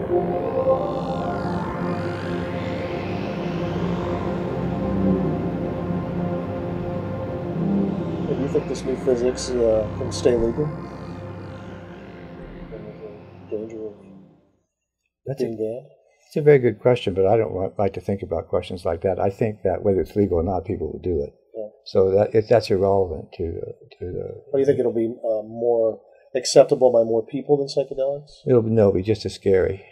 Do you think this new physics can stay legal? Danger of being banned? It's a very good question, but I don't like to think about questions like that. I think that whether it's legal or not, people will do it. Yeah. So that's irrelevant to the... What do you think, it'll be more acceptable by more people than psychedelics? It'll be just as scary.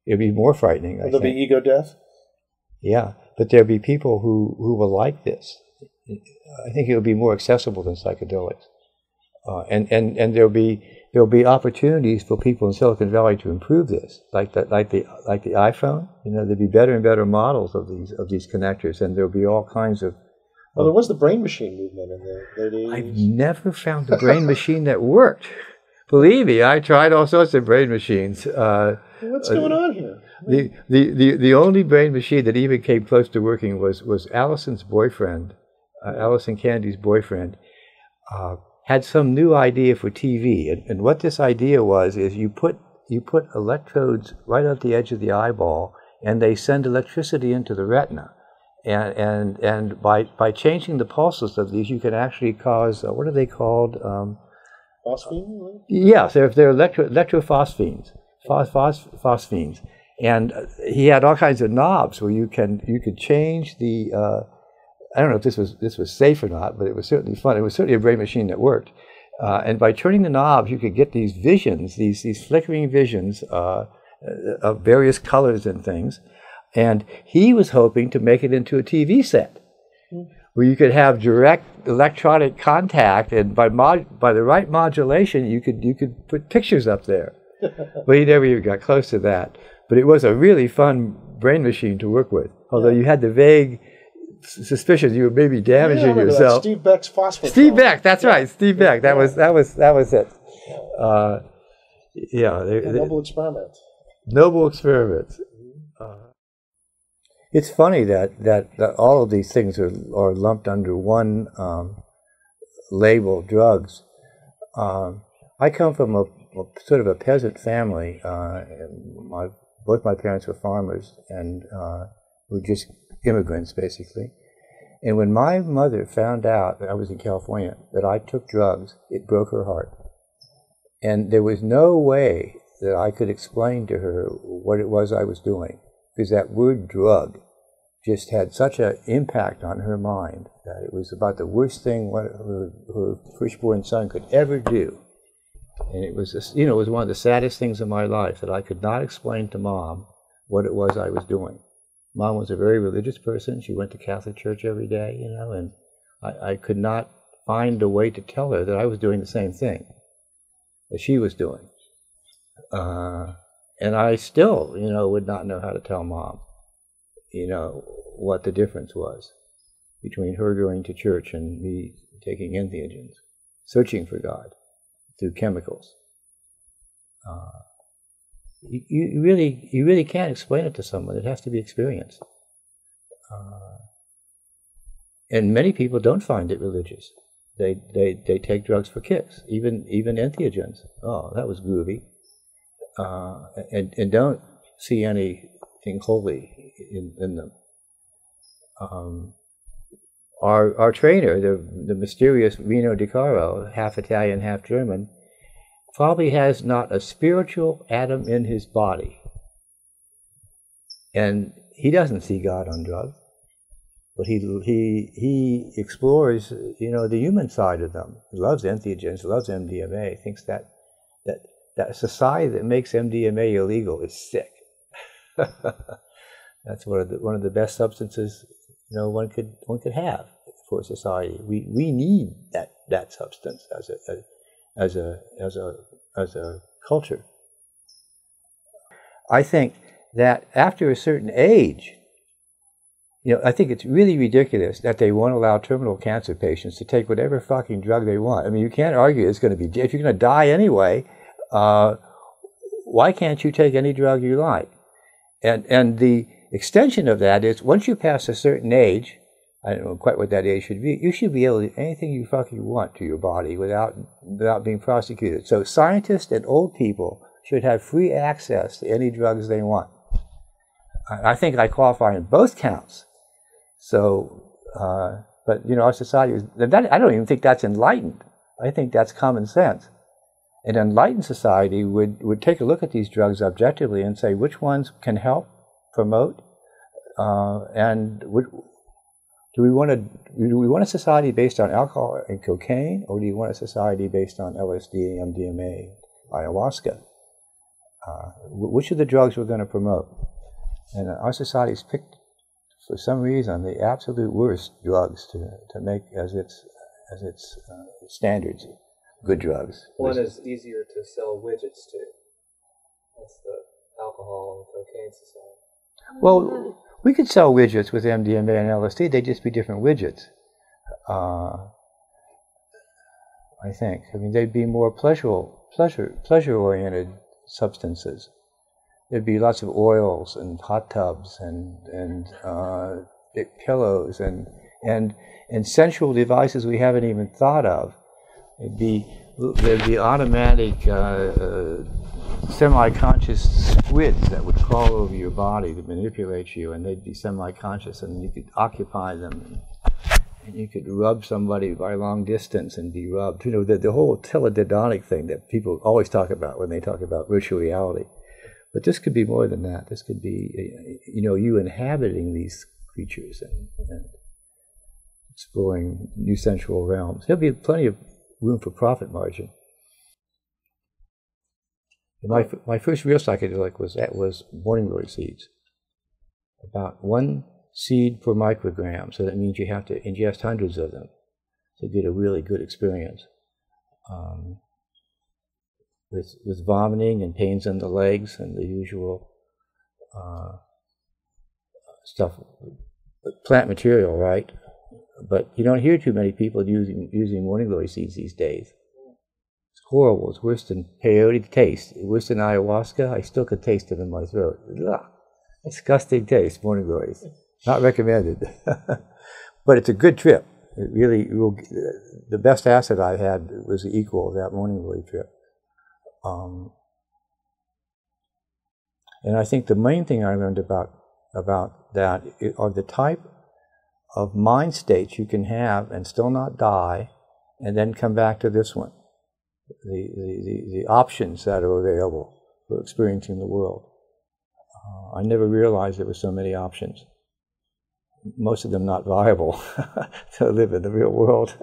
It'll be more frightening, Will there be ego death? Yeah, but there'll be people who will like this. I think it'll be more accessible than psychedelics. And there'll be opportunities for people in Silicon Valley to improve this, like the iPhone. You know, there'll be better and better models of these connectors, and there'll be all kinds of. Well, there was the brain machine movement in the late 80s. I've never found a brain machine that worked. Believe me, I tried all sorts of brain machines. What's going on here? The only brain machine that even came close to working was Allison's boyfriend, Allison Candy's boyfriend. Had some new idea for TV, and what this idea was is you put electrodes right at the edge of the eyeball, and they send electricity into the retina, and by changing the pulses of these, you can actually cause what are they called? Phosphine? Yes, they're electrophosphenes, phosphenes, and he had all kinds of knobs where you could change the. I don't know if this was safe or not, but it was certainly fun. It was certainly a brain machine that worked. And by turning the knobs, you could get these visions, these flickering visions of various colors and things. And he was hoping to make it into a TV set, where you could have direct electronic contact, and by the right modulation, you could put pictures up there. But he never even got close to that. But it was a really fun brain machine to work with, although you had the vague suspicion you were maybe damaging yourself. Steve Beck's phosphate. Steve Beck, that's right. Steve Beck. That was it. Noble experiments. Noble experiments. It's funny that all of these things are lumped under one label, drugs. I come from a sort of a peasant family. Both my parents were farmers and were just immigrants, basically. And when my mother found out that I was in California, that I took drugs, it broke her heart. And there was no way that I could explain to her what it was I was doing, because that word drug just had such an impact on her mind that it was about the worst thing her firstborn son could ever do. And it was, it was one of the saddest things in my life that I could not explain to Mom what it was I was doing. Mom was a very religious person. She went to Catholic church every day, and I could not find a way to tell her that I was doing the same thing that she was doing. And I still, would not know how to tell Mom, what the difference was between her going to church and me taking entheogens, searching for God through chemicals. You really can't explain it to someone. It has to be experienced. And many people don't find it religious. They take drugs for kicks, even entheogens. Oh, that was groovy. And don't see anything holy in them. Our trainer, the mysterious Reno Di Caro, half Italian, half German, probably has not a spiritual atom in his body. And he doesn't see God on drugs, but he explores, the human side of them. He loves entheogens, loves MDMA, thinks that society that makes MDMA illegal is sick. That's one of the best substances one could have for society. We need that substance as a culture. I think that after a certain age, I think it's really ridiculous that they won't allow terminal cancer patients to take whatever fucking drug they want. I mean, you can't argue it's going to be, if you're going to die anyway, why can't you take any drug you like? And the extension of that is, once you pass a certain age, I don't know quite what that age should be, you should be able to do anything you fucking want to your body without being prosecuted. So scientists and old people should have free access to any drugs they want. I think I qualify in both counts. So, but our society is, I don't even think that's enlightened. I think that's common sense. An enlightened society would take a look at these drugs objectively and say which ones can help, promote, and do we want a society based on alcohol and cocaine, or do you want a society based on LSD, MDMA, ayahuasca? Which of the drugs we're going to promote? And our society's picked, for some reason, the absolute worst drugs to make as its standards, good drugs. One is easier to sell widgets to. That's the alcohol and cocaine society. Well, we could sell widgets with MDMA and LSD. They'd just be different widgets. I think. I mean, they'd be more pleasure-oriented substances. There'd be lots of oils and hot tubs and big pillows and sensual devices we haven't even thought of. There'd be automatic semi-conscious squids that would crawl over your body to manipulate you, and they'd be semi-conscious, and you could occupy them, and you could rub somebody by long distance and be rubbed. The whole teledildonic thing that people always talk about when they talk about virtual reality. But this could be more than that. This could be, you inhabiting these creatures and exploring new sensual realms. There'll be plenty of room for profit margin. My first real psychedelic was morning glory seeds. About 1 seed per microgram, so that means you have to ingest hundreds of them to get a really good experience. With vomiting and pains in the legs and the usual stuff, plant material, right? But you don't hear too many people using morning glory seeds these days. It's horrible. It's worse than peyote taste. Worse than ayahuasca. I still could taste it in my throat. Ugh. Disgusting taste, morning glories. Not recommended. But it's a good trip. It really, the best acid I had was the equal of that morning glory trip. And I think the main thing I learned about that are the type of mind states you can have and still not die, and then come back to this one. The options that are available for experiencing the world. I never realized there were so many options. Most of them not viable to live in the real world.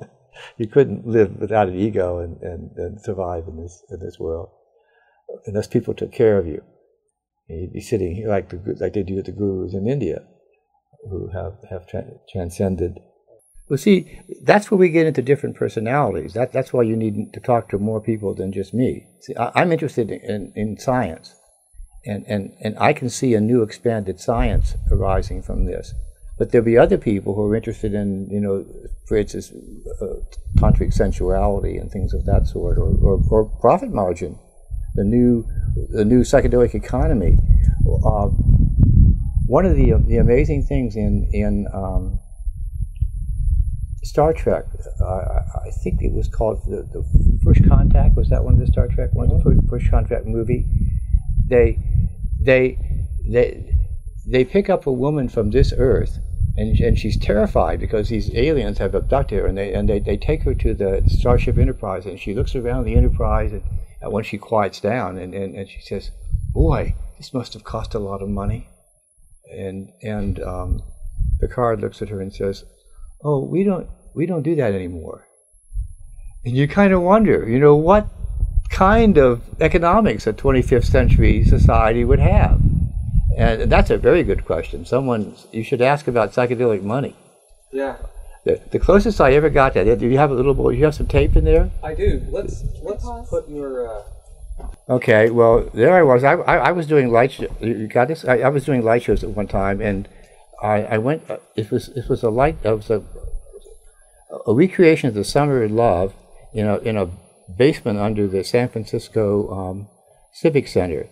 You couldn't live without an ego and survive in this world unless people took care of you. And you'd be sitting here like they do with the gurus in India, who have transcended. Well, see, that's where we get into different personalities. That's why you need to talk to more people than just me. See, I'm interested in science, and I can see a new expanded science arising from this. But there'll be other people who are interested in, for instance, tantric sensuality and things of that sort, or profit margin, the new psychedelic economy. One of the amazing things in Star Trek, I think it was called the First Contact. Was that one of the Star Trek ones? The First Contact movie. They pick up a woman from this Earth, and she's terrified because these aliens have abducted her, and they take her to the Starship Enterprise, and she looks around the Enterprise, and when she quiets down, and she says, "Boy, this must have cost a lot of money." And Picard looks at her and says, "Oh, we don't do that anymore." And you kind of wonder, what kind of economics a 25th century society would have. And that's a very good question. You should ask about psychedelic money. Yeah. The closest I ever got to that, do you have you have some tape in there? I do. Let's put your... Okay, well, there I was. I was doing light shows. You got this? I was doing light shows at one time, and I went, it was a recreation of the Summer of Love in a basement under the San Francisco Civic Center,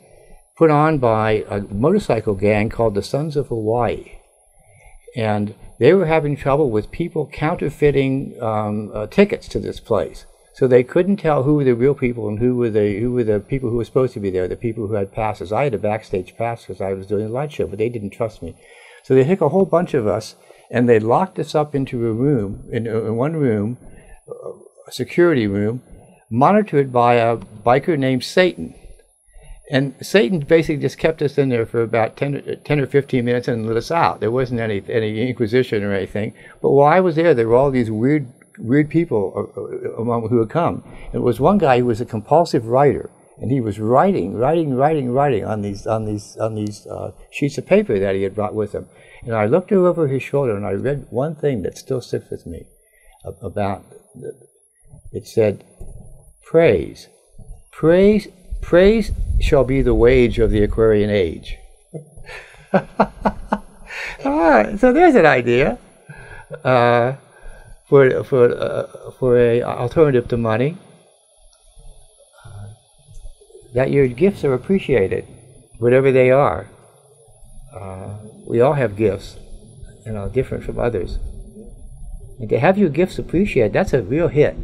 put on by a motorcycle gang called the Sons of Hawaii. And they were having trouble with people counterfeiting tickets to this place. So they couldn't tell who were the real people and who were the people who were supposed to be there, the people who had passes. I had a backstage pass because I was doing a light show, but they didn't trust me. So they took a whole bunch of us and they locked us up into a room, in one room, a security room, monitored by a biker named Satan. And Satan basically just kept us in there for about 10 or 15 minutes and let us out. There wasn't any inquisition or anything. But while I was there were all these weird people among who had come. And it was one guy who was a compulsive writer, and he was writing on these sheets of paper that he had brought with him. And I looked over his shoulder and I read one thing that still sticks with me about. It said, "Praise shall be the wage of the Aquarian age." So there's an idea. For a alternative to money, that your gifts are appreciated, whatever they are. We all have gifts, different from others. And to have your gifts appreciated, that's a real hit.